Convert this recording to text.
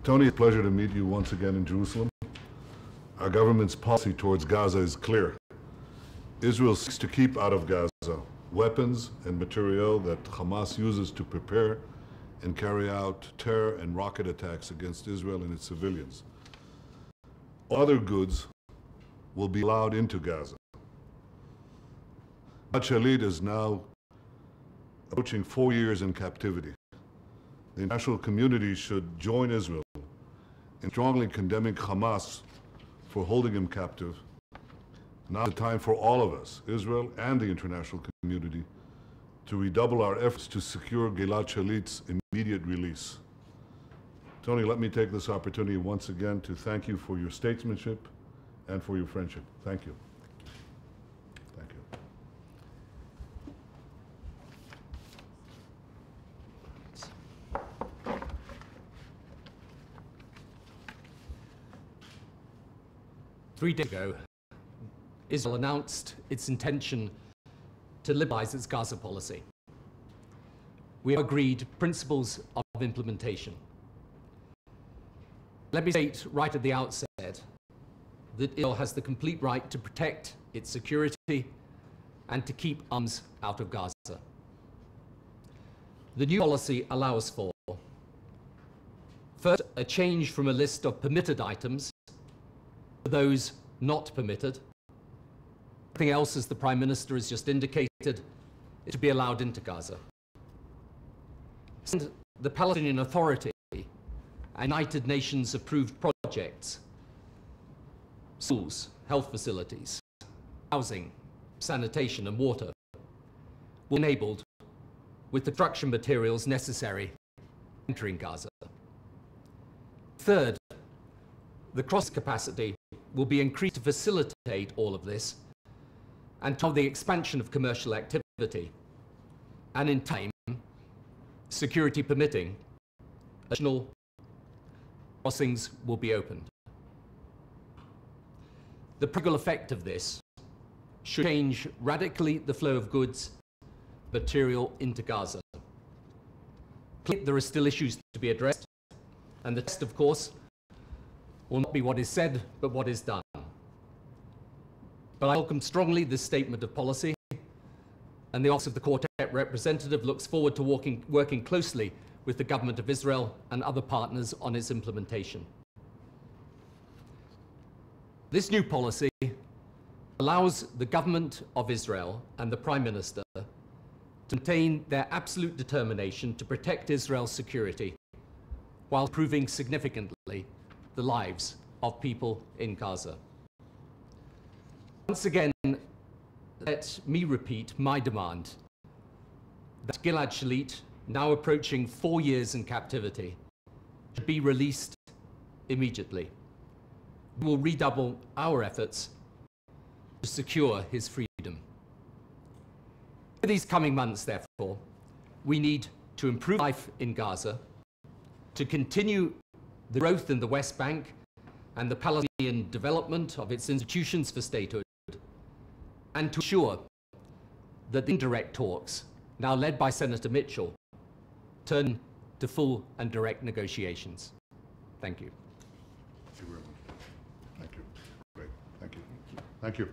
Tony, it's a pleasure to meet you once again in Jerusalem. Our government's policy towards Gaza is clear. Israel seeks to keep out of Gaza weapons and material that Hamas uses to prepare and carry out terror and rocket attacks against Israel and its civilians. Other goods will be allowed into Gaza. Gilad Shalit is now approaching 4 years in captivity. The international community should join Israel in strongly condemning Hamas for holding him captive. Now is the time for all of us, Israel and the international community, to redouble our efforts to secure Gilad Shalit's immediate release. Tony, let me take this opportunity once again to thank you for your statesmanship and for your friendship. Thank you. Thank you. Three days ago, Israel announced its intention to liberalize its Gaza policy. We have agreed principles of implementation. Let me state right at the outset that Israel has the complete right to protect its security and to keep arms out of Gaza. The new policy allows for, first, a change from a list of permitted items to those not permitted. Everything else, as the Prime Minister has just indicated, is to be allowed into Gaza. And the Palestinian Authority and United Nations approved projects, schools, health facilities, housing, sanitation and water will be enabled with the construction materials necessary entering Gaza. Third, the cross capacity will be increased to facilitate all of this and to the expansion of commercial activity, and in time, security permitting, additional crossings will be opened. The practical effect of this should change radically the flow of goods, material into Gaza. Clearly, there are still issues to be addressed, and the test, of course, will not be what is said, but what is done. But I welcome strongly this statement of policy, and the Office of the Quartet Representative looks forward to working closely with the Government of Israel and other partners on its implementation. This new policy allows the Government of Israel and the Prime Minister to maintain their absolute determination to protect Israel's security while improving significantly the lives of people in Gaza. Once again, let me repeat my demand that Gilad Shalit, now approaching 4 years in captivity, should be released immediately. We will redouble our efforts to secure his freedom. For these coming months, therefore, we need to improve life in Gaza, to continue the growth in the West Bank and the Palestinian development of its institutions for statehood, and to ensure that the indirect talks, now led by Senator Mitchell, turn to full and direct negotiations. Thank you. Thank you very much. Thank you. Great. Thank you. Thank you.